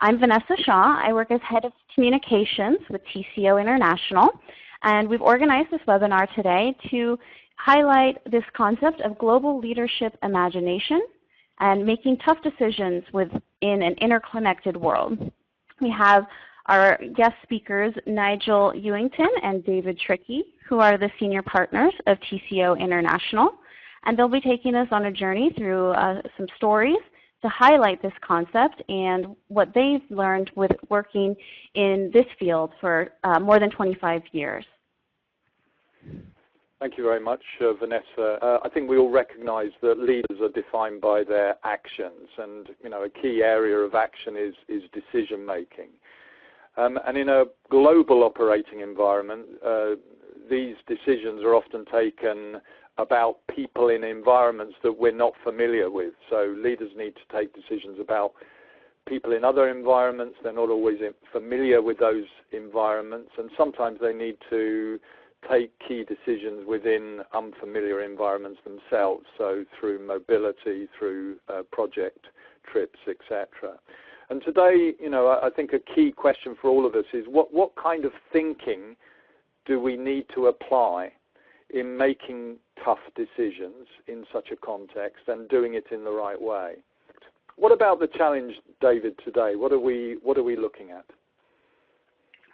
I'm Vanessa Shaw. I work as Head of Communications with TCO International, and we've organized this webinar today to highlight this concept of global leadership imagination and making tough decisions within an interconnected world. We have our guest speakers, Nigel Ewington and David Trickey, who are the senior partners of TCO International, and they'll be taking us on a journey through some stories to highlight this concept and what they've learned with working in this field for more than 25 years. Thank you very much, Vanessa. I think we all recognize that leaders are defined by their actions, and a key area of action is decision making. And in a global operating environment, these decisions are often taken about people in environments that we're not familiar with. So leaders need to take decisions about people in other environments. They're not always familiar with those environments, and sometimes they need to take key decisions within unfamiliar environments themselves, so through mobility, through project trips, etc. And today, I think a key question for all of us is what kind of thinking do we need to apply in making tough decisions in such a context and doing it in the right way? What about the challenge, David, today? What are we looking at?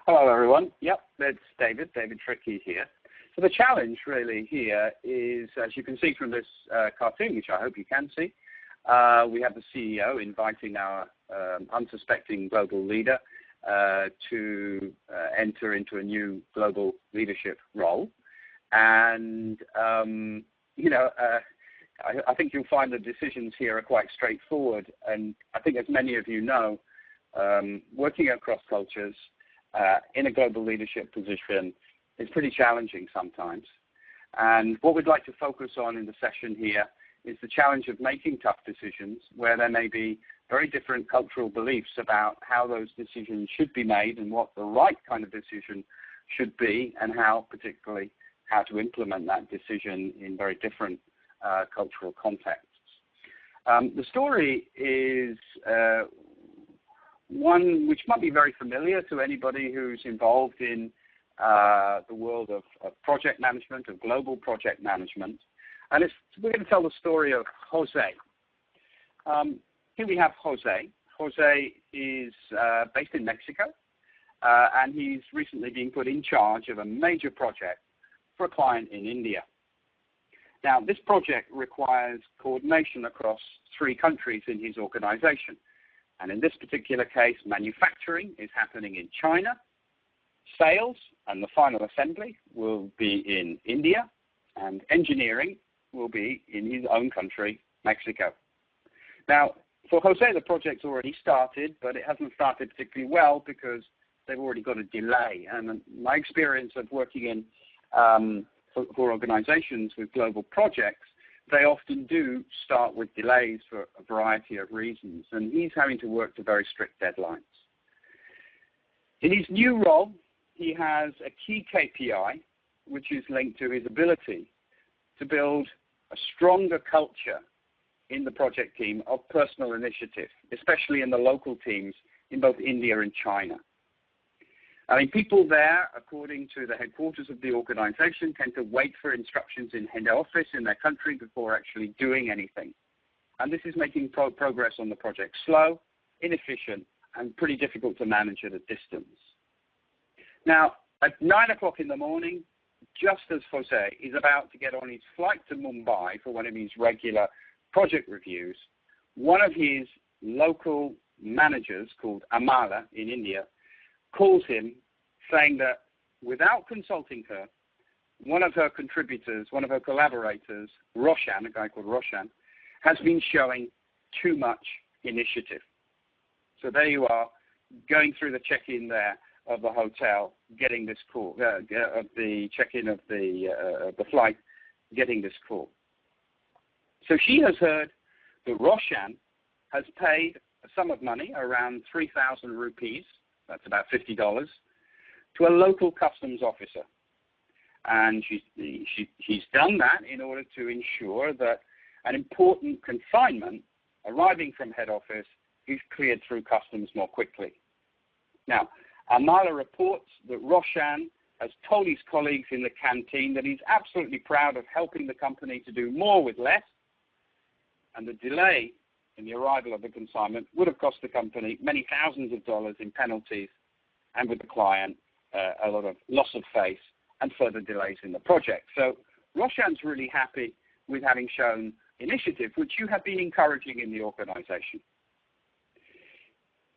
Hello, everyone. Yep, it's David Trickey here. So the challenge really here is, as you can see from this cartoon, which I hope you can see, we have the CEO inviting our unsuspecting global leader to enter into a new global leadership role. And, I think you'll find the decisions here are quite straightforward. And I think, as many of you know, working across cultures in a global leadership position is pretty challenging sometimes. And what we'd like to focus on in the session here is the challenge of making tough decisions where there may be very different cultural beliefs about how those decisions should be made and what the right kind of decision should be, and how to implement that decision in very different cultural contexts. The story is one which might be very familiar to anybody who's involved in the world of project management, of global project management. And we're going to tell the story of Jose. Here we have Jose. Jose is based in Mexico, and he's recently been put in charge of a major project for a client in India. Now, this project requires coordination across 3 countries in his organization. And in this particular case, manufacturing is happening in China, sales and the final assembly will be in India, and engineering will be in his own country, Mexico. Now, for Jose, the project's already started, but it hasn't started particularly well because they've already got a delay. And my experience of working in for organizations with global projects, they often do start with delays for a variety of reasons, and he's having to work to very strict deadlines. In his new role, he has a key KPI, which is linked to his ability to build a stronger culture in the project team of personal initiative, especially in the local teams in both India and China. I mean, people there, according to the headquarters of the organization, tend to wait for instructions in head office in their country before actually doing anything. And this is making progress on the project slow, inefficient, and pretty difficult to manage at a distance. Now, at 9 o'clock in the morning, just as Jose is about to get on his flight to Mumbai for one of his regular project reviews, one of his local managers, called Amala in India, calls him saying that without consulting her, one of her contributors, one of her collaborators, Roshan, a guy called Roshan, has been showing too much initiative. So there you are, going through the check-in there of the hotel, getting this call, of the check-in of the flight, getting this call. So she has heard that Roshan has paid a sum of money, around 3,000 rupees, that's about $50, to a local customs officer. And she's done that in order to ensure that an important consignment arriving from head office is cleared through customs more quickly. Now, Amala reports that Roshan has told his colleagues in the canteen that he's absolutely proud of helping the company to do more with less, and the delay in the arrival of the consignment would have cost the company many thousands of dollars in penalties, and with the client a lot of loss of face and further delays in the project. So Roshan's really happy with having shown initiative, which you have been encouraging in the organization.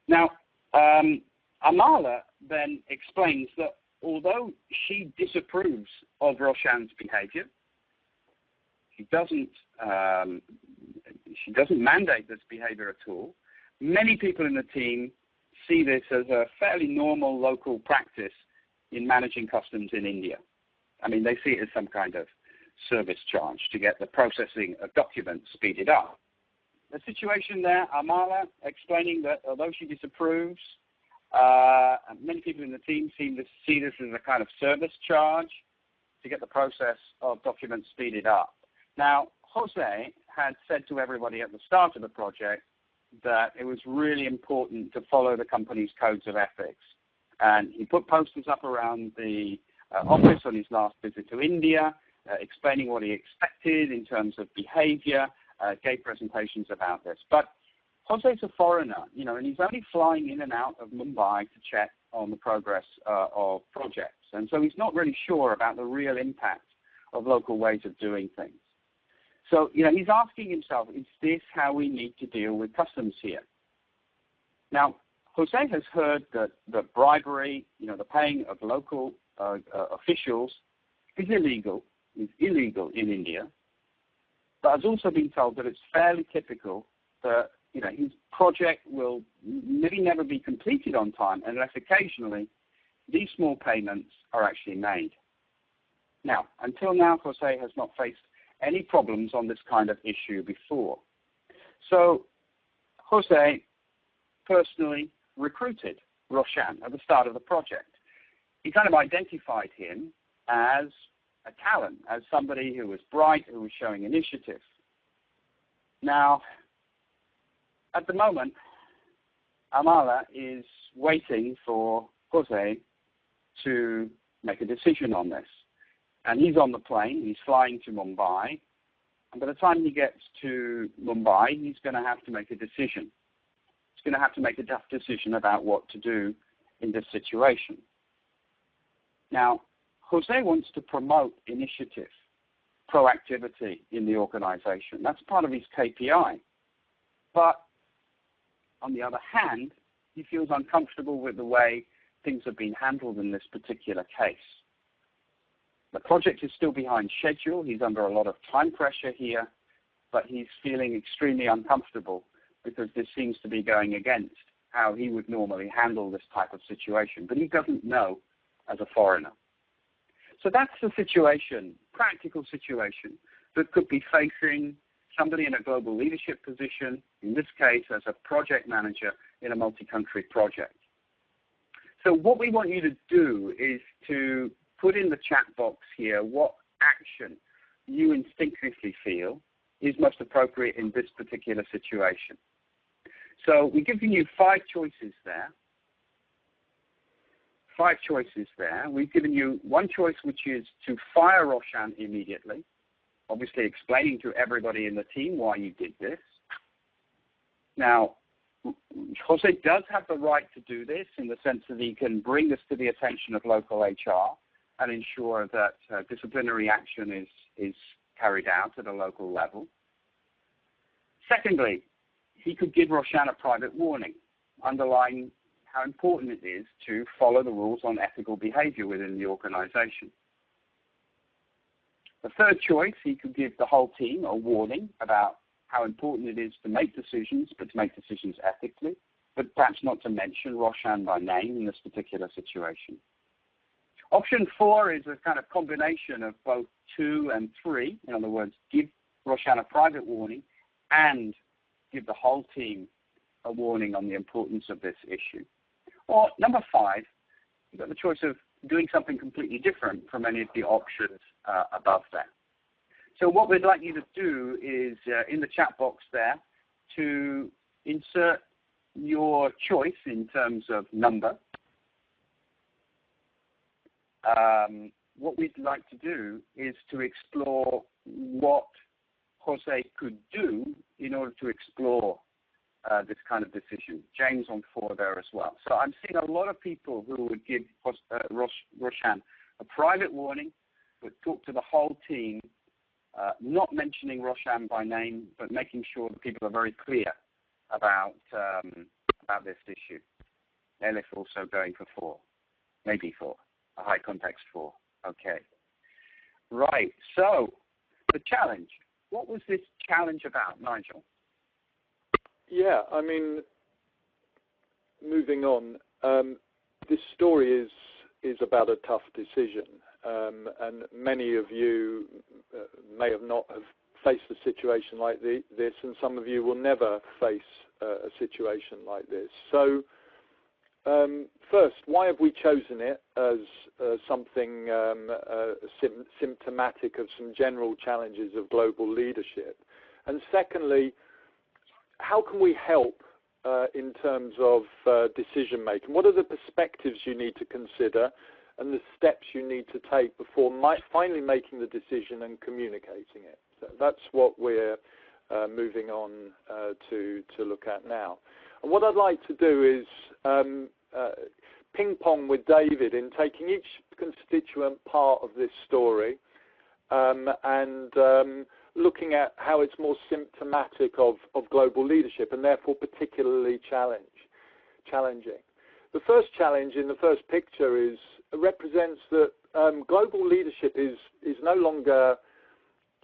Now, Amala then explains that although she disapproves of Roshan's behavior, she doesn't mandate this behavior at all. Many people in the team see this as a fairly normal local practice in managing customs in India. I mean, they see it as some kind of service charge to get the processing of documents speeded up. The situation there, Amala explaining that although she disapproves, many people in the team see this as a kind of service charge to get the process of documents speeded up. Now, Jose had said to everybody at the start of the project that it was really important to follow the company's codes of ethics. And he put posters up around the office on his last visit to India, explaining what he expected in terms of behavior, gave presentations about this. But Jose's a foreigner, and he's only flying in and out of Mumbai to check on the progress of projects. And so he's not really sure about the real impact of local ways of doing things. So, he's asking himself, is this how we need to deal with customs here? Now, Jose has heard that the bribery, the paying of local officials is illegal in India, but has also been told that it's fairly typical that his project will maybe never be completed on time unless occasionally these small payments are actually made. Now, until now, Jose has not faced any problems on this kind of issue before. So Jose personally recruited Roshan at the start of the project. He kind of identified him as a talent, as somebody who was bright, who was showing initiative. Now, at the moment, Amala is waiting for Jose to make a decision on this. And he's on the plane, he's flying to Mumbai, and by the time he gets to Mumbai, he's going to have to make a decision. He's going to have to make a tough decision about what to do in this situation. Now, Jose wants to promote initiative, proactivity in the organization. That's part of his KPI. But on the other hand, he feels uncomfortable with the way things have been handled in this particular case. The project is still behind schedule. He's under a lot of time pressure here, but he's feeling extremely uncomfortable because this seems to be going against how he would normally handle this type of situation. But he doesn't know as a foreigner. So that's the situation, practical situation, that could be facing somebody in a global leadership position, in this case as a project manager in a multi-country project. So what we want you to do is to put in the chat box here what action you instinctively feel is most appropriate in this particular situation. So we've given you 5 choices there. 5 choices there. We've given you one choice, which is to fire Roshan immediately, obviously explaining to everybody in the team why you did this. Now, Jose does have the right to do this in the sense that he can bring this to the attention of local HR and ensure that disciplinary action is carried out at a local level. Secondly, he could give Roshan a private warning, underlying how important it is to follow the rules on ethical behavior within the organization. The third choice, he could give the whole team a warning about how important it is to make decisions, but to make decisions ethically, but perhaps not to mention Roshan by name in this particular situation. Option 4 is a kind of combination of both 2 and 3. In other words, give Roshan a private warning and give the whole team a warning on the importance of this issue. Or number 5, you've got the choice of doing something completely different from any of the options above there. So what we'd like you to do is, in the chat box there, to insert your choice in terms of number. What we'd like to do is to explore what Jose could do in order to explore this kind of decision. James on 4 there as well. So I'm seeing a lot of people who would give Roshan a private warning, but talk to the whole team, not mentioning Roshan by name, but making sure that people are very clear about this issue. Elif also going for 4, maybe 4, a high context 4. Okay. Right. So the challenge. What was this challenge about, Nigel? Yeah, I mean, moving on, this story is about a tough decision, and many of you may have not have faced a situation like this, and some of you will never face a situation like this. So, first, why have we chosen it as something symptomatic of some general challenges of global leadership? And secondly, how can we help in terms of decision making? What are the perspectives you need to consider and the steps you need to take before finally making the decision and communicating it? So that's what we're moving on to look at now. And what I'd like to do is ping pong with David in taking each constituent part of this story and looking at how it's more symptomatic of global leadership and therefore particularly challenging. The first challenge in the first picture represents that global leadership is no longer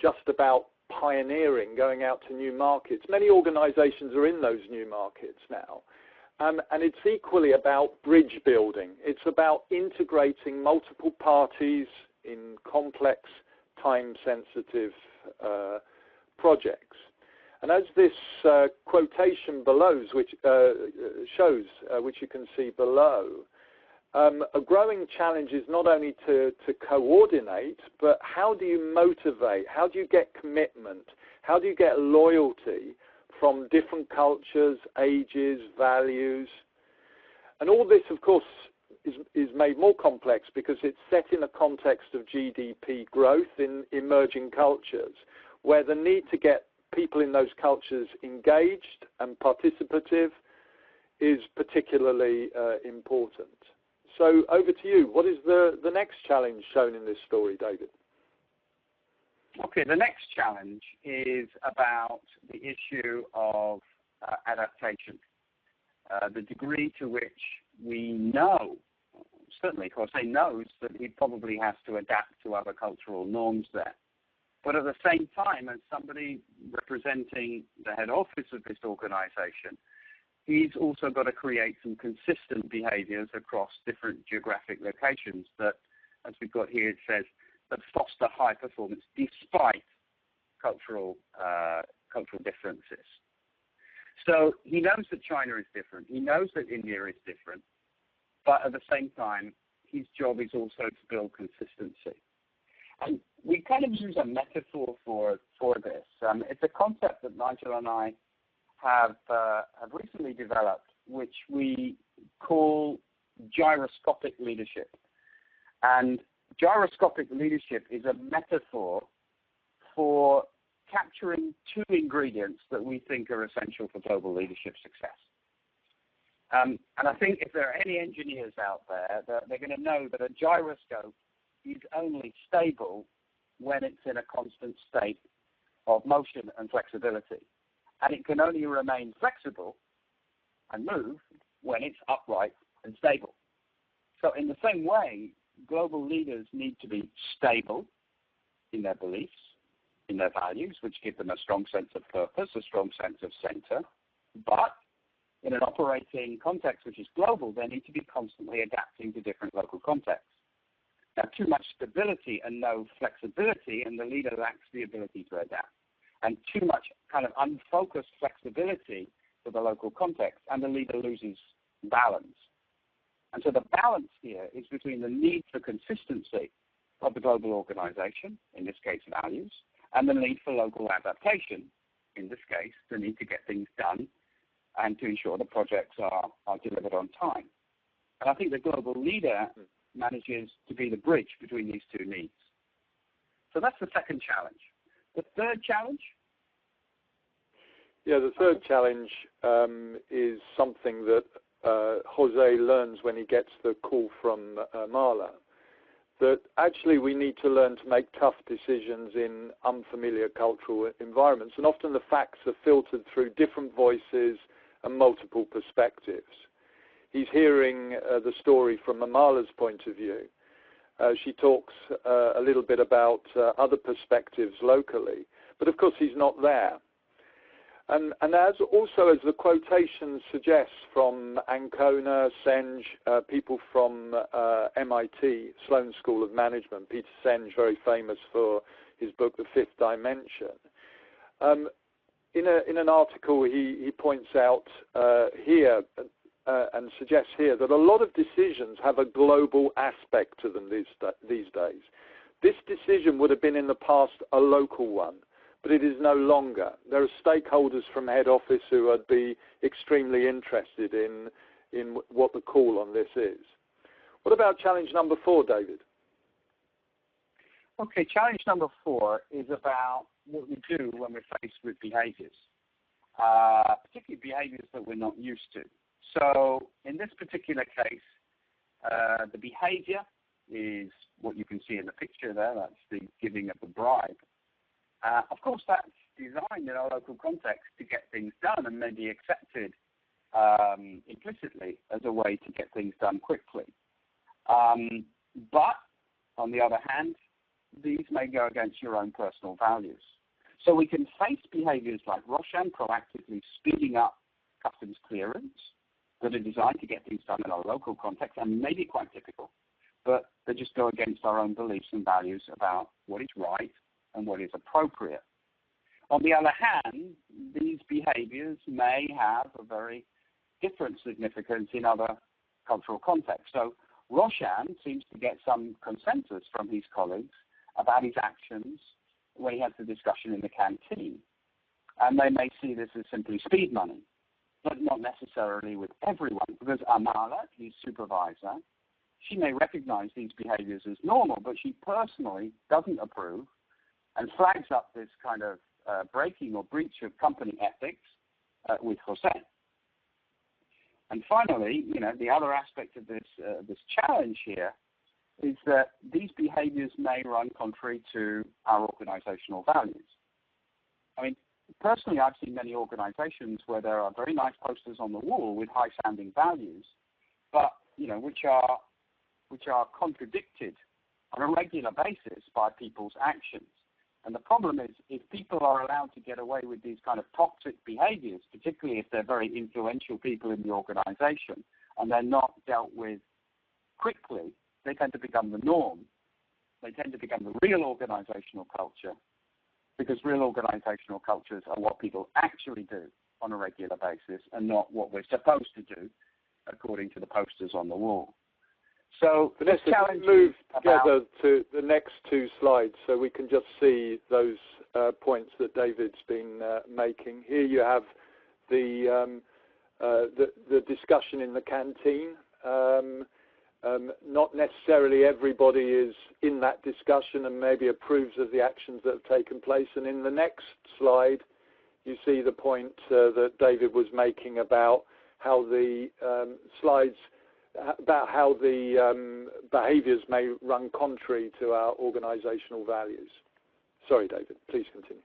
just about pioneering, going out to new markets. Many organizations are in those new markets now. And it's equally about bridge building. It's about integrating multiple parties in complex, time-sensitive projects. And as this quotation below, which shows, which you can see below, a growing challenge is not only to coordinate, but how do you motivate? How do you get commitment? How do you get loyalty from different cultures, ages, values? And all this, of course, is made more complex because it's set in a context of GDP growth in emerging cultures, where the need to get people in those cultures engaged and participative is particularly important. So over to you. What is the next challenge shown in this story, David? Okay, the next challenge is about the issue of adaptation. The degree to which we know, certainly Jose knows that he probably has to adapt to other cultural norms there. But at the same time, as somebody representing the head office of this organization, he's also got to create some consistent behaviors across different geographic locations that, as we've got here, it says, that foster high performance despite cultural differences. So he knows that China is different. He knows that India is different. But at the same time, his job is also to build consistency. And we kind of use a metaphor for this. It's a concept that Nigel and I have recently developed, which we call gyroscopic leadership. And gyroscopic leadership is a metaphor for capturing 2 ingredients that we think are essential for global leadership success. And I think if there are any engineers out there, they're going to know that a gyroscope is only stable when it's in a constant state of motion and flexibility. And it can only remain flexible and move when it's upright and stable. So in the same way, global leaders need to be stable in their beliefs, in their values, which give them a strong sense of purpose, a strong sense of center. But in an operating context which is global, they need to be constantly adapting to different local contexts. Now, too much stability and no flexibility, and the leader lacks the ability to adapt. And too much kind of unfocused flexibility for the local context, and the leader loses balance. And so the balance here is between the need for consistency of the global organization, in this case values, and the need for local adaptation, in this case the need to get things done and to ensure that projects are delivered on time. And I think the global leader manages to be the bridge between these two needs. So that's the second challenge. The third challenge? Yeah, the third challenge is something that Jose learns when he gets the call from Marla, that actually we need to learn to make tough decisions in unfamiliar cultural environments. And often the facts are filtered through different voices and multiple perspectives. He's hearing the story from Marla's point of view. She talks a little bit about other perspectives locally, but of course he's not there. And as the quotation suggests from Ancona, Senge, people from MIT, Sloan School of Management, Peter Senge, very famous for his book, The Fifth Dimension. In an article, he points out here and suggests here that a lot of decisions have a global aspect to them these days. This decision would have been in the past a local one, but it is no longer. There are stakeholders from head office who would be extremely interested in what the call on this is. What about challenge number 4, David? Okay, challenge number 4 is about what we do when we're faced with behaviors, particularly behaviors that we're not used to. So in this particular case, the behavior is what you can see in the picture there. That's the giving of the bribe. Of course, that's designed in a local context to get things done and may be accepted implicitly as a way to get things done quickly. But on the other hand, these may go against your own personal values. So we can face behaviors like Roshan proactively speeding up customs clearance that are designed to get things done in a local context and may be quite typical, but they just go against our own beliefs and values about what is right and what is appropriate. On the other hand, these behaviors may have a very different significance in other cultural contexts. So Roshan seems to get some consensus from his colleagues about his actions when he has the discussion in the canteen. And they may see this as simply speed money, but not necessarily with everyone, because Amala, his supervisor, she may recognize these behaviors as normal, but she personally doesn't approve and flags up this kind of breaking or breach of company ethics with Jose. And finally, the other aspect of this challenge here is that these behaviors may run contrary to our organizational values. I mean, personally, I've seen many organizations where there are very nice posters on the wall with high-sounding values, but which are contradicted on a regular basis by people's actions. And the problem is, if people are allowed to get away with these kind of toxic behaviors, particularly if they're very influential people in the organization, and they're not dealt with quickly, they tend to become the norm. They tend to become the real organizational culture, because real organizational cultures are what people actually do on a regular basis and not what we're supposed to do according to the posters on the wall. So Vanessa, can we move together to the next 2 slides so we can just see those points that David's been making. Here you have the discussion in the canteen. Not necessarily everybody is in that discussion and maybe approves of the actions that have taken place. And in the next slide, you see the point that David was making about how the behaviors may run contrary to our organizational values. Sorry, David, please continue.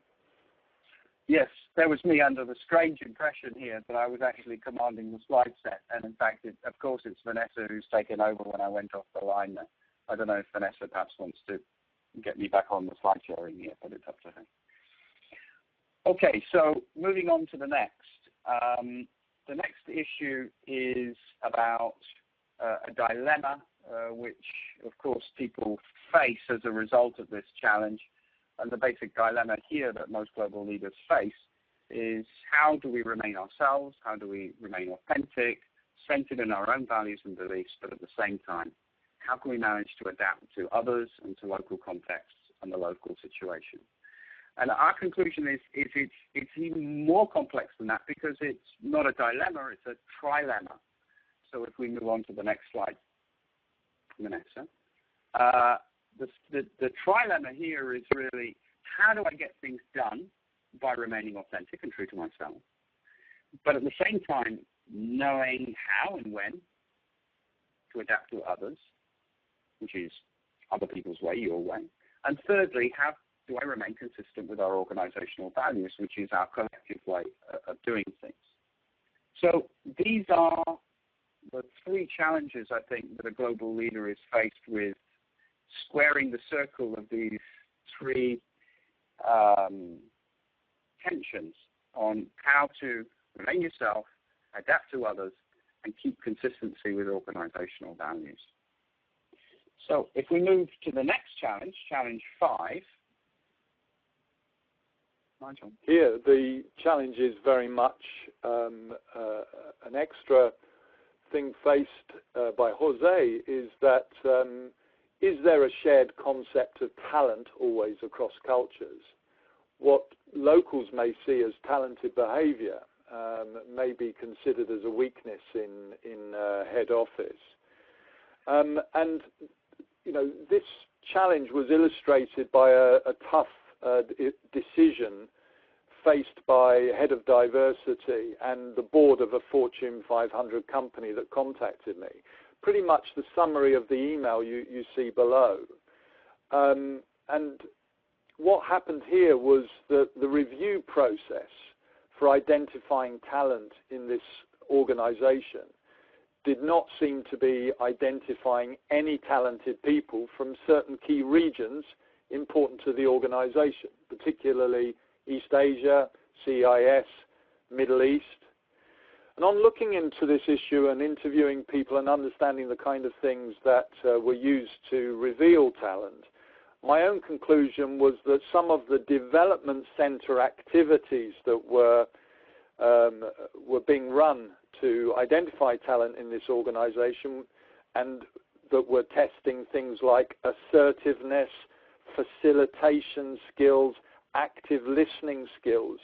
Yes, there was me under the strange impression here that I was actually commanding the slide set, and in fact, of course, it's Vanessa who's taken over when I went off the line there. I don't know if Vanessa perhaps wants to get me back on the slide sharing here, but it's up to her. Okay, so moving on to the next. The next issue is about a dilemma which, of course, people face as a result of this challenge. And the basic dilemma here that most global leaders face is, how do we remain ourselves? How do we remain authentic, centered in our own values and beliefs, but at the same time, how can we manage to adapt to others and to local contexts and the local situation? And our conclusion is it's even more complex than that, because it's not a dilemma, it's a trilemma. So if we move on to the next slide, Vanessa. The trilemma here is really, how do I get things done by remaining authentic and true to myself, but at the same time knowing how and when to adapt to others, which is other people's way, your way. And thirdly, how do I remain consistent with our organizational values, which is our collective way of doing things. So these are the three challenges, I think, that a global leader is faced with, squaring the circle of these three tensions on how to remain yourself, adapt to others, and keep consistency with organizational values. So if we move to the next challenge, challenge 5. Nigel? Here, the challenge is very much an extra thing faced by Jose, is that is there a shared concept of talent always across cultures? What locals may see as talented behavior may be considered as a weakness in head office. And, you know, this challenge was illustrated by a tough decision faced by head of diversity and the board of a Fortune 500 company that contacted me. Pretty much the summary of the email you see below. And what happened here was that the review process for identifying talent in this organization did not seem to be identifying any talented people from certain key regions important to the organization, particularly East Asia, CIS, Middle East. And on looking into this issue and interviewing people and understanding the kind of things that were used to reveal talent, my own conclusion was that some of the development center activities that were being run to identify talent in this organization and that were testing things like assertiveness, facilitation skills, active listening skills,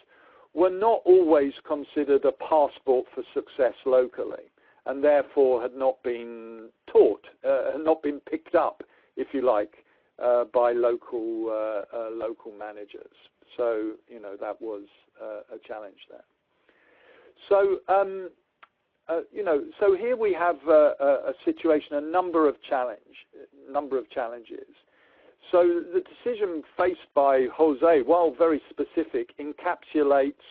were not always considered a passport for success locally, and therefore had not been taught, had not been picked up, if you like, by local managers. So, you know, that was a challenge there. So, you know, so here we have a situation, a number of challenges. So the decision faced by Jose, while very specific, encapsulates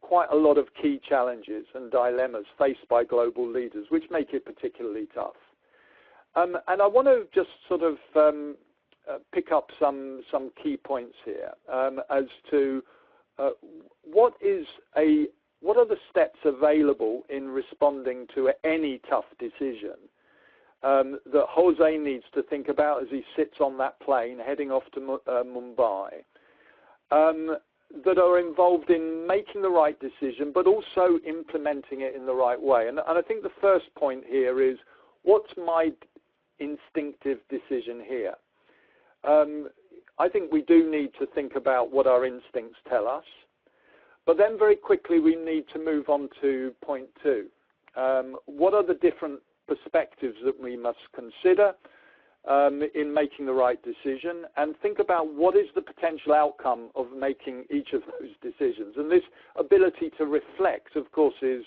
quite a lot of key challenges and dilemmas faced by global leaders, which make it particularly tough. And I want to just sort of pick up some key points here as to what are the steps available in responding to any tough decision that Jose needs to think about as he sits on that plane heading off to Mumbai, that are involved in making the right decision, but also implementing it in the right way. And I think the first point here is, what's my instinctive decision here? I think we do need to think about what our instincts tell us, but then very quickly we need to move on to point 2. What are the different perspectives that we must consider in making the right decision, and think about what is the potential outcome of making each of those decisions. And this ability to reflect, of course, is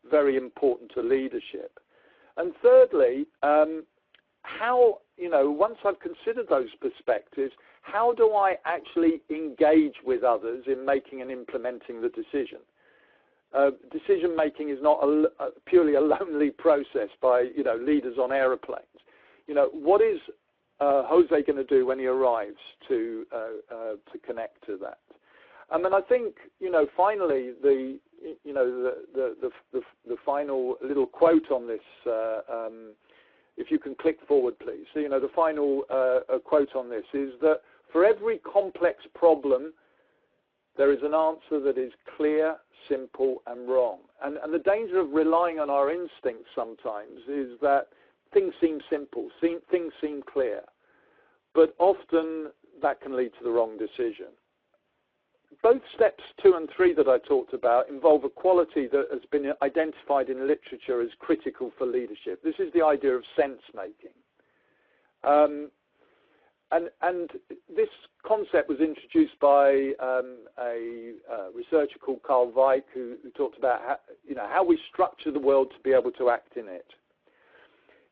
very important to leadership. And thirdly, how, you know, once I've considered those perspectives, how do I actually engage with others in making and implementing the decision? Decision making is not purely a lonely process by, you know, leaders on aeroplanes. You know, what is Jose going to do when he arrives to connect to that? And I think, you know, finally the final little quote on this. If you can click forward, please. So, you know, the final quote on this is that for every complex problem, there is an answer that is clear, simple, and wrong. And the danger of relying on our instincts sometimes is that things seem simple, things seem clear, but often that can lead to the wrong decision. both steps 2 and 3 that I talked about involve a quality that has been identified in literature as critical for leadership. This is the idea of sense making. And this concept was introduced by a researcher called Carl Weick, who talked about how we structure the world to be able to act in it.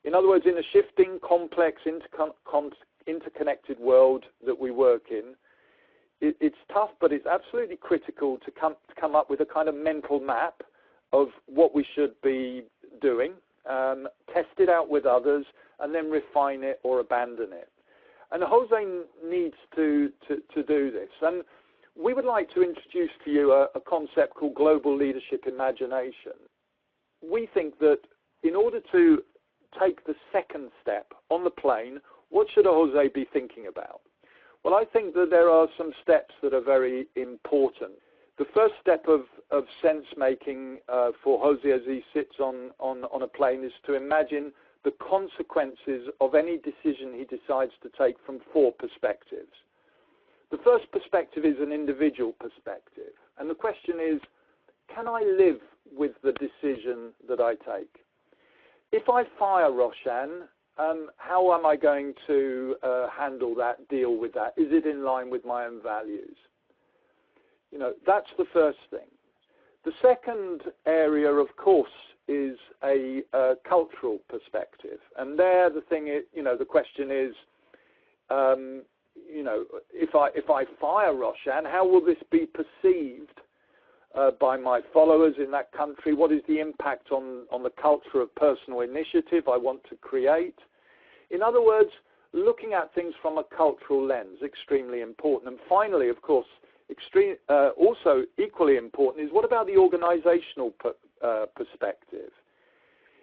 In other words, in a shifting, complex, interconnected world that we work in, it's tough, but it's absolutely critical to come up with a kind of mental map of what we should be doing, test it out with others, and then refine it or abandon it. And Jose needs to do this. And we would like to introduce to you a concept called global leadership imagination. We think that in order to take the second step on the plane, what should Jose be thinking about? Well, I think that there are some steps that are very important. The first step of sense-making for Jose as he sits on a plane is to imagine the consequences of any decision he decides to take from 4 perspectives. The first perspective is an individual perspective. And the question is, can I live with the decision that I take? If I fire Roshan, how am I going to handle that, deal with that? Is it in line with my own values? That's the first thing. The second area, of course, is a cultural perspective. And there the thing is, the question is, if I fire Roshan, how will this be perceived by my followers in that country? What is the impact on the culture of personal initiative I want to create? In other words, looking at things from a cultural lens, extremely important. And finally, of course, also equally important is what about the organizational perspective?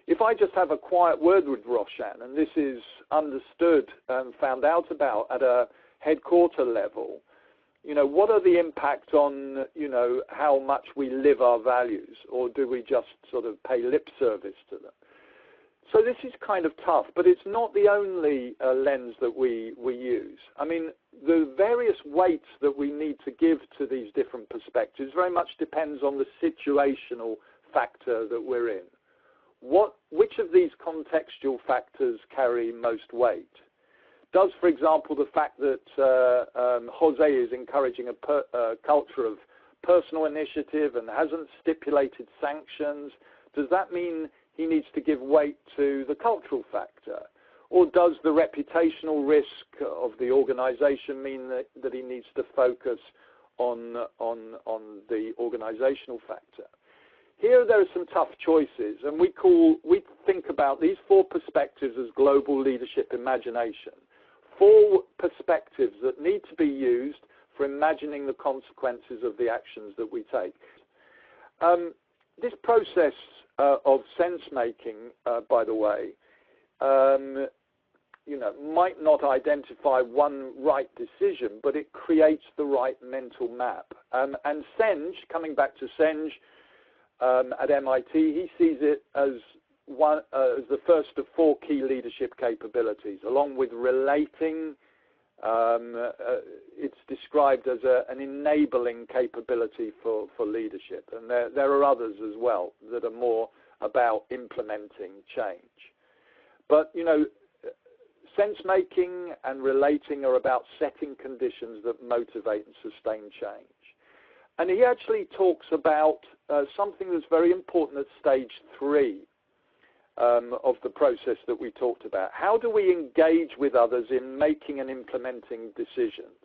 If I just have a quiet word with Roshan, and this is understood and found out about at a headquarter level, what are the impact on, how much we live our values, or do we just sort of pay lip service to them? So this is kind of tough, but it's not the only lens that we use. I mean, the various weights that we need to give to these different perspectives very much depends on the situational factor that we're in. Which of these contextual factors carry most weight? Does, for example, the fact that Jose is encouraging a culture of personal initiative and hasn't stipulated sanctions, does that mean he needs to give weight to the cultural factor? Or does the reputational risk of the organization mean that he needs to focus on the organizational factor? Here there are some tough choices, and we think about these 4 perspectives as global leadership imagination. 4 perspectives that need to be used for imagining the consequences of the actions that we take. This process of sense-making, by the way, might not identify one right decision, but it creates the right mental map. And Senge, coming back to Senge at MIT, he sees it as the first of 4 key leadership capabilities, along with relating. It's described as an enabling capability for leadership, and there are others as well that are more about implementing change. But sense-making and relating are about setting conditions that motivate and sustain change. And he actually talks about something that's very important at stage 3 of the process that we talked about. How do we engage with others in making and implementing decisions?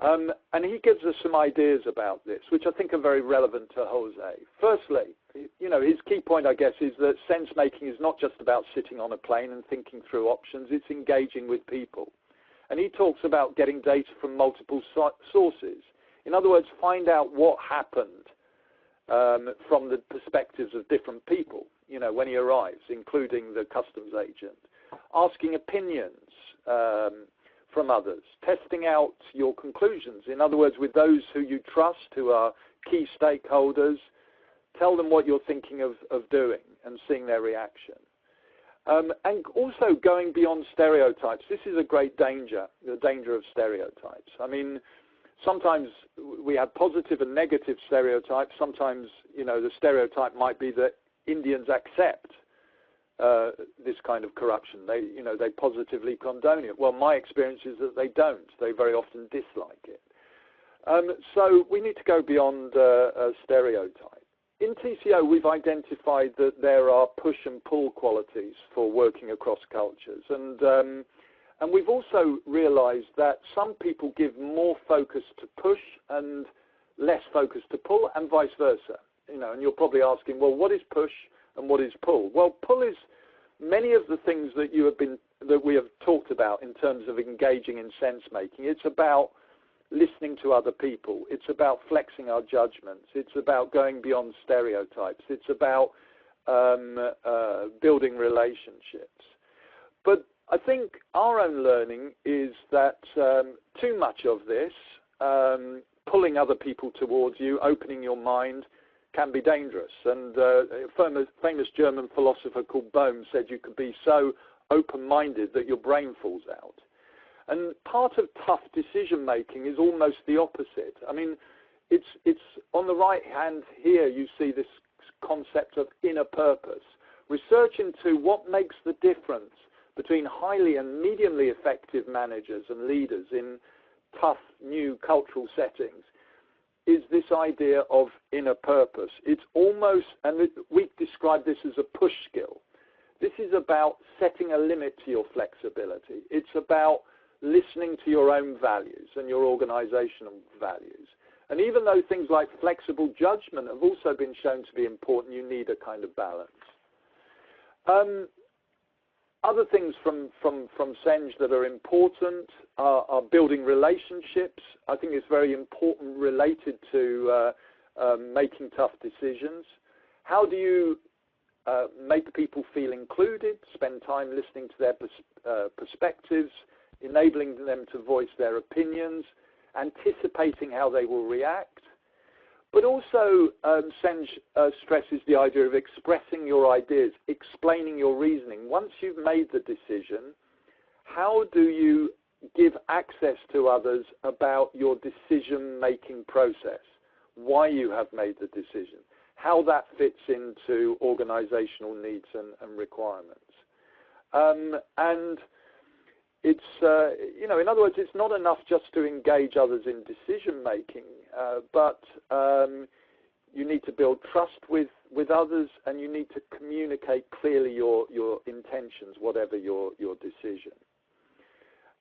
And he gives us some ideas about this, which I think are very relevant to Jose. Firstly, his key point, I guess, is that sense-making is not just about sitting on a plane and thinking through options, it's engaging with people. And he talks about getting data from multiple sources. In other words, find out what happened from the perspectives of different people, when he arrives, including the customs agent. Asking opinions from others, testing out your conclusions. In other words, with those who you trust, who are key stakeholders, tell them what you're thinking of doing and seeing their reaction. And also going beyond stereotypes. This is a great danger, the danger of stereotypes. I mean, sometimes we have positive and negative stereotypes. Sometimes, the stereotype might be that Indians accept this kind of corruption. They positively condone it. Well, my experience is that they don't. They very often dislike it. So we need to go beyond a stereotype. In TCO, we've identified that there are push and pull qualities for working across cultures. And we've also realized that some people give more focus to push and less focus to pull, and vice versa. And you're probably asking, well, what is push and what is pull? Well, pull is many of the things that we have talked about in terms of engaging in sense making. It's about listening to other people. It's about flexing our judgments. It's about going beyond stereotypes. It's about building relationships. But I think our own learning is that too much of this, pulling other people towards you, opening your mind, can be dangerous. And a famous German philosopher called Bohm said you could be so open-minded that your brain falls out. And part of tough decision-making is almost the opposite. I mean, it's on the right hand here you see this concept of inner purpose. Research into what makes the difference between highly and mediumly effective managers and leaders in tough new cultural settings is this idea of inner purpose. It's almost, and we describe this as a push skill. This is about setting a limit to your flexibility. It's about listening to your own values and your organizational values. And even though things like flexible judgment have also been shown to be important, you need a kind of balance. Other things from Senj that are important are building relationships. I think it's very important related to making tough decisions. How do you make people feel included, spend time listening to their perspectives, enabling them to voice their opinions, anticipating how they will react? But also, Senj stresses the idea of expressing your ideas, explaining your reasoning. Once you've made the decision, how do you give access to others about your decision-making process, why you have made the decision, how that fits into organizational needs and requirements? And it's, in other words, it's not enough just to engage others in decision-making, but you need to build trust with others, and you need to communicate clearly your intentions, whatever your decision.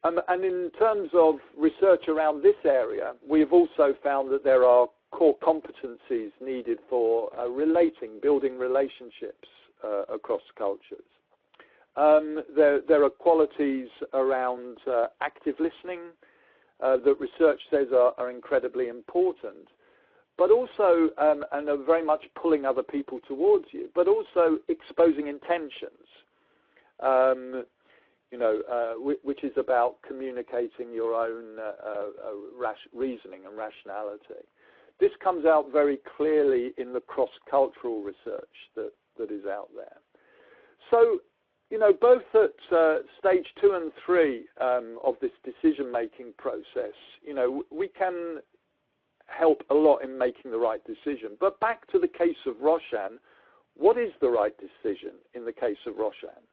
And in terms of research around this area, we have also found that there are core competencies needed for building relationships across cultures. There are qualities around active listening that research says are incredibly important, but also, and are very much pulling other people towards you, but also exposing intentions, which is about communicating your own reasoning and rationality. This comes out very clearly in the cross-cultural research that is out there. So, both at stage 2 and 3 of this decision-making process, we can help a lot in making the right decision. But back to the case of Roshan, what is the right decision in the case of Roshan?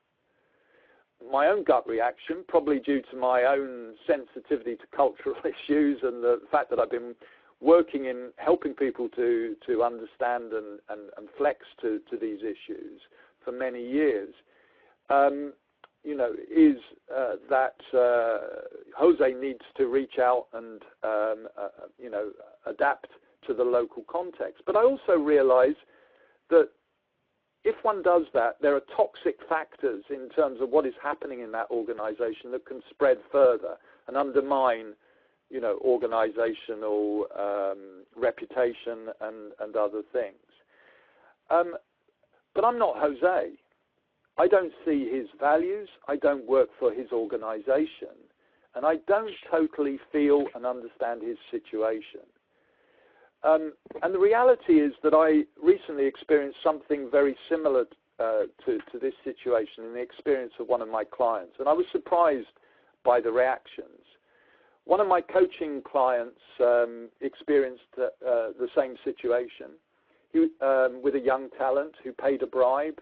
My own gut reaction, probably due to my own sensitivity to cultural issues and the fact that I've been working in helping people to understand and flex to these issues for many years, is that Jose needs to reach out and, adapt to the local context. But I also realize that if one does that, there are toxic factors in terms of what is happening in that organization that can spread further and undermine, organizational reputation and other things. But I'm not Jose. I don't see his values, I don't work for his organization, and I don't totally feel and understand his situation. And the reality is that I recently experienced something very similar to this situation in the experience of one of my clients, and I was surprised by the reactions. One of my coaching clients experienced the same situation. He, with a young talent who paid a bribe,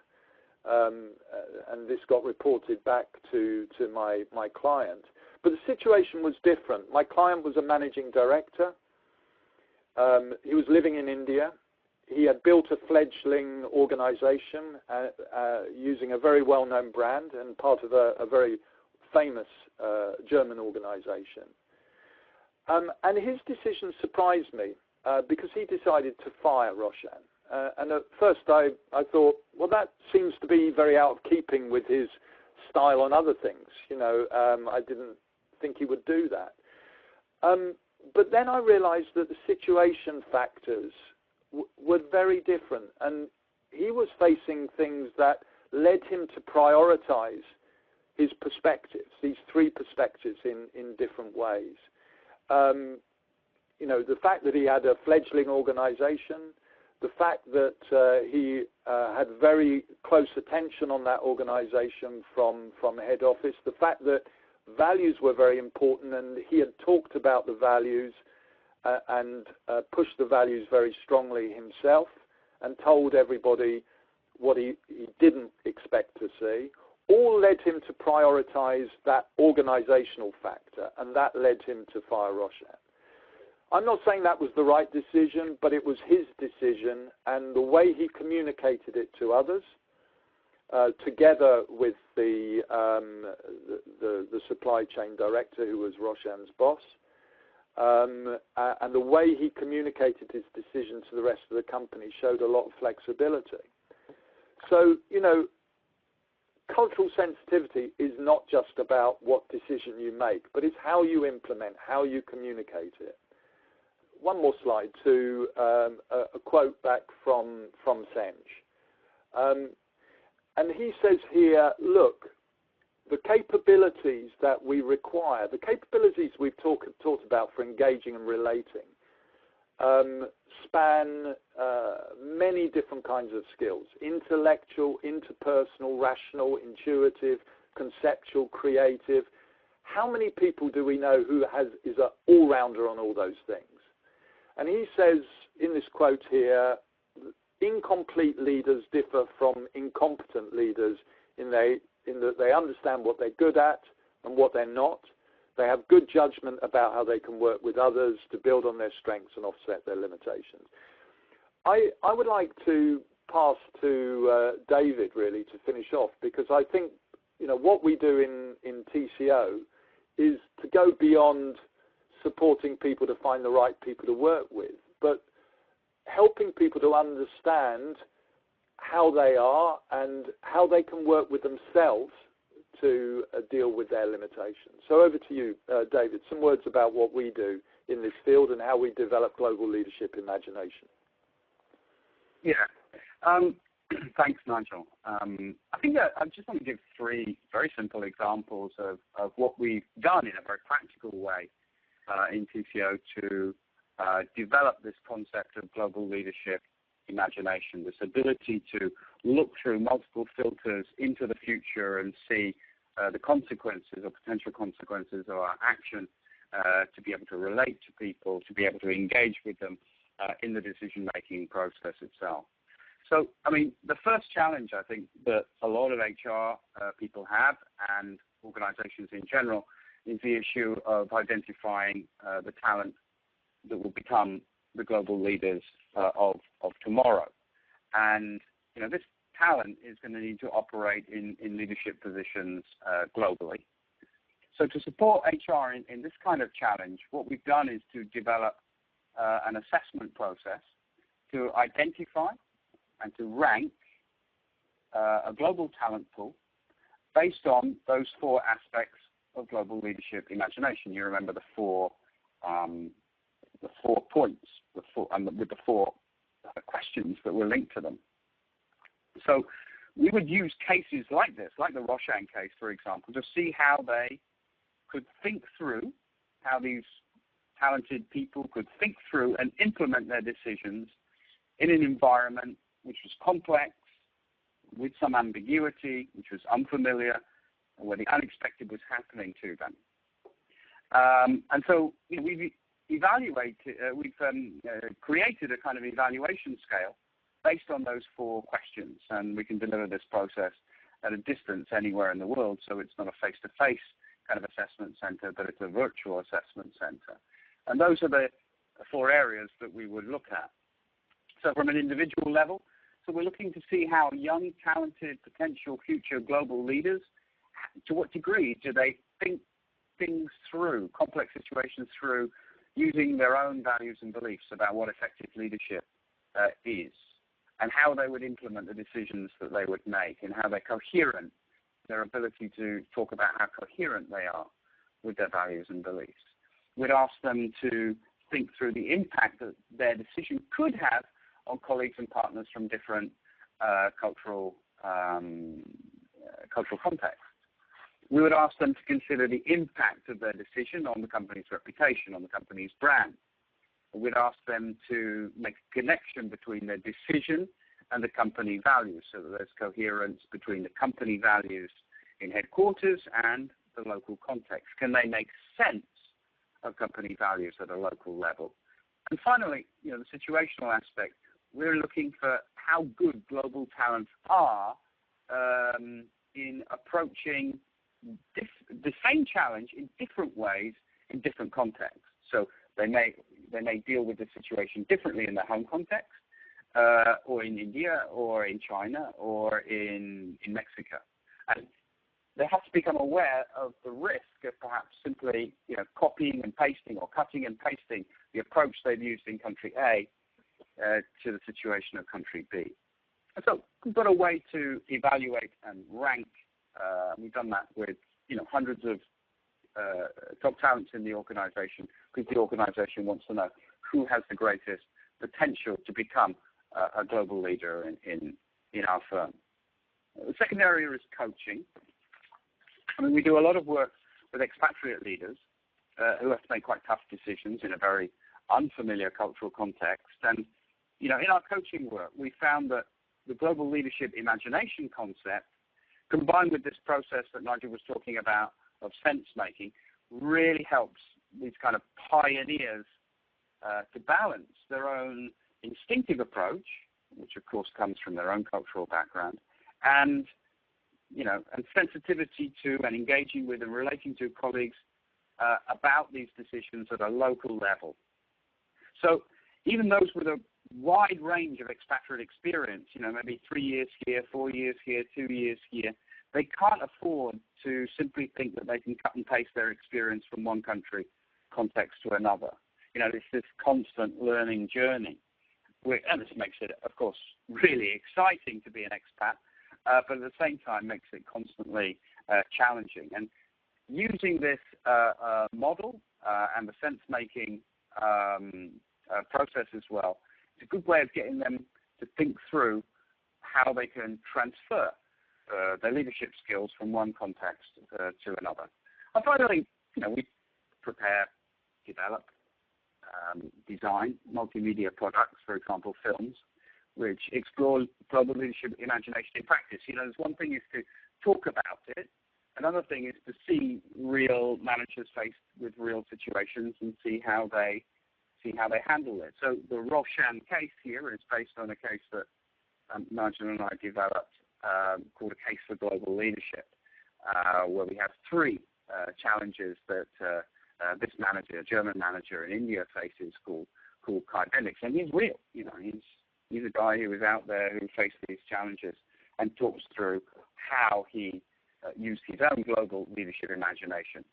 and this got reported back to my client. But the situation was different. My client was a managing director. He was living in India. He had built a fledgling organization using a very well-known brand and part of a very famous German organization. And his decision surprised me because he decided to fire Roshan. And at first I thought, well, that seems to be very out of keeping with his style on other things. I didn't think he would do that. But then I realized that the situation factors were very different. And he was facing things that led him to prioritize his perspectives, these three perspectives in different ways. The fact that he had a fledgling organization, the fact that he had very close attention on that organization from head office, the fact that values were very important and he had talked about the values and pushed the values very strongly himself and told everybody what he didn't expect to see, all led him to prioritize that organizational factor, and that led him to fire Roshan. I'm not saying that was the right decision, but it was his decision, and the way he communicated it to others, together with the supply chain director, who was Roshan's boss, and the way he communicated his decision to the rest of the company showed a lot of flexibility. So, cultural sensitivity is not just about what decision you make, but it's how you implement, how you communicate it. One more slide to a quote back from Senj. And he says here, look, the capabilities that we require, the capabilities we've talked about for engaging and relating, span many different kinds of skills: intellectual, interpersonal, rational, intuitive, conceptual, creative. How many people do we know who is an all-rounder on all those things? And he says in this quote here, incomplete leaders differ from incompetent leaders in that they understand what they're good at and what they're not. They have good judgment about how they can work with others to build on their strengths and offset their limitations. I would like to pass to David, really, to finish off, because I think what we do in TCO is to go beyond supporting people to find the right people to work with, but helping people to understand how they are and how they can work with themselves to deal with their limitations. So over to you, David, some words about what we do in this field and how we develop global leadership imagination. Yeah. Thanks, Nigel. I think I just want to give three very simple examples of what we've done in a very practical way in TCO to develop this concept of global leadership imagination, this ability to look through multiple filters into the future and see the consequences or potential consequences of our action, to be able to relate to people, to be able to engage with them in the decision-making process itself. So, the first challenge I think that a lot of HR people have, and organizations in general, is the issue of identifying the talent that will become the global leaders of tomorrow. And, this talent is going to need to operate in leadership positions globally. So to support HR in this kind of challenge, what we've done is to develop an assessment process to identify and to rank a global talent pool based on those four aspects of global leadership imagination. You remember the four points, with the four questions that were linked to them. So we would use cases like this, like the Roshan case, for example, to see how they could think through, how these talented people could think through and implement their decisions in an environment which was complex, with some ambiguity, which was unfamiliar, and where the unexpected was happening to them. And so we've created a kind of evaluation scale based on those 4 questions, and we can deliver this process at a distance anywhere in the world, so it's not a face-to-face kind of assessment center, but it's a virtual assessment center. And those are the 4 areas that we would look at. So from an individual level, so we're looking to see how young, talented, potential future global leaders, to what degree do they think things through, complex situations through, using their own values and beliefs about what effective leadership is, and how they would implement the decisions that they would make, and how they're coherent, their ability to talk about how coherent they are with their values and beliefs. We'd ask them to think through the impact that their decision could have on colleagues and partners from different cultural contexts. We would ask them to consider the impact of their decision on the company's reputation, on the company's brand. We'd ask them to make a connection between their decision and the company values, so that there's coherence between the company values in headquarters and the local context. Can they make sense of company values at a local level? And finally, the situational aspect, we're looking for how good global talents are in approaching the same challenge in different ways in different contexts. So they may deal with the situation differently in their home context, or in India, or in China, or in Mexico. And they have to become aware of the risk of perhaps simply copying and pasting, or cutting and pasting the approach they've used in country A to the situation of country B. And so we've got a way to evaluate and rank. We've done that with hundreds of top talents in the organization, because the organization wants to know who has the greatest potential to become a global leader in our firm. The second area is coaching. We do a lot of work with expatriate leaders who have to make quite tough decisions in a very unfamiliar cultural context. And in our coaching work, we found that the global leadership imagination concept, combined with this process that Nigel was talking about of sense making, really helps these kind of pioneers to balance their own instinctive approach, which of course comes from their own cultural background, and sensitivity to and engaging with and relating to colleagues about these decisions at a local level. So even those with a wide range of expatriate experience, maybe 3 years here, 4 years here, 2 years here, they can't afford to simply think that they can cut and paste their experience from one country context to another. It's this constant learning journey. And this makes it, of course, really exciting to be an expat, but at the same time makes it constantly challenging. And using this model and the sense-making process as well, it's a good way of getting them to think through how they can transfer their leadership skills from one context to another. And finally, we prepare, develop, design multimedia products, for example, films, which explore global leadership imagination in practice. There's one thing is to talk about it. Another thing is to see real managers faced with real situations and see how they handle it. So the Roshan case here is based on a case that Nigel and I developed called A Case for Global Leadership, where we have 3 challenges that this manager, a German manager in India, faces called Kai Bendix. And he's real. He's a guy who is out there who faced these challenges and talks through how he used his own global leadership imagination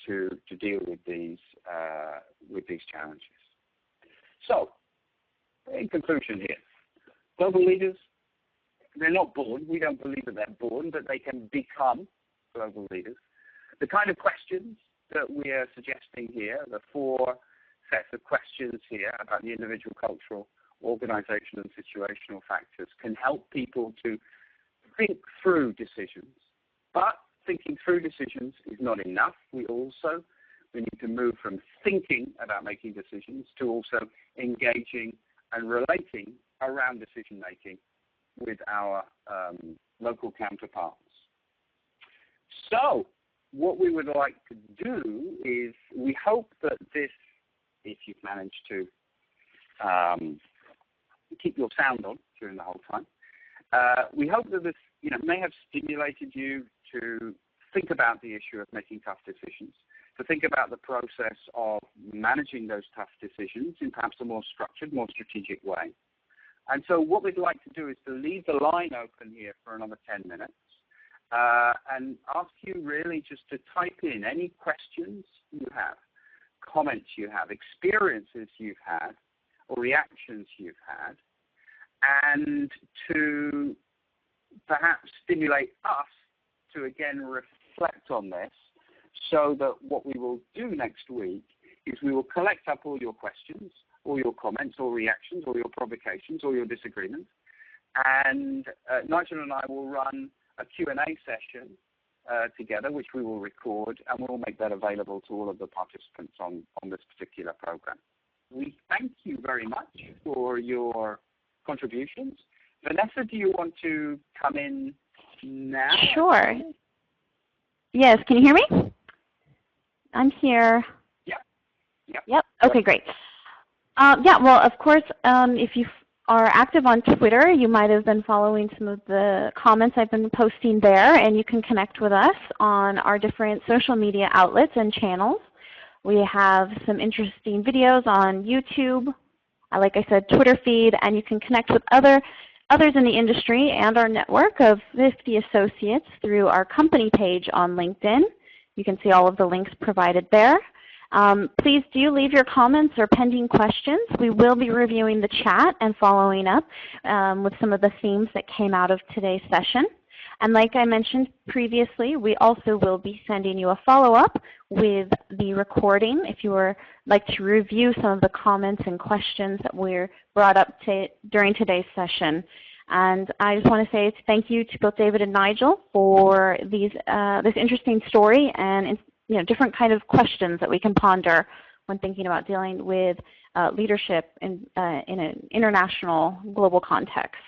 to deal with these challenges. So, in conclusion here, global leaders, they're not born. We don't believe that they're born, but they can become global leaders. The kind of questions that we are suggesting here, the 4 sets of questions here about the individual, cultural, organizational, and situational factors, can help people to think through decisions. But thinking through decisions is not enough. We need to move from thinking about making decisions to also engaging and relating around decision making with our local counterparts. So, what we would like to do is we hope that this, if you've managed to keep your sound on during the whole time, we hope that this may have stimulated you to think about the issue of making tough decisions, to think about the process of managing those tough decisions in perhaps a more structured, more strategic way. And so what we'd like to do is to leave the line open here for another 10 minutes and ask you really just to type in any questions you have, comments you have, experiences you've had, or reactions you've had, and to perhaps stimulate us to again reflect on this, so that what we will do next week is we will collect up all your questions, all your comments, or reactions, or your provocations, or your disagreements, and Nigel and I will run a Q&A session together, which we will record, and we'll make that available to all of the participants on this particular program. We thank you very much for your contributions. Vanessa, do you want to come in now? Sure. Yes, can you hear me? I'm here. Yep. Okay, great. Well, of course, if you are active on Twitter, you might have been following some of the comments I've been posting there, and you can connect with us on our different social media outlets and channels. We have some interesting videos on YouTube, like I said, Twitter feed, and you can connect with others in the industry and our network of 50 associates through our company page on LinkedIn. You can see all of the links provided there. Please do leave your comments or pending questions. We will be reviewing the chat and following up with some of the themes that came out of today's session. And like I mentioned previously, we also will be sending you a follow-up with the recording if you would like to review some of the comments and questions that were brought up during today's session. And I just want to say thank you to both David and Nigel for this interesting story and different kind of questions that we can ponder when thinking about dealing with leadership in an international, global context.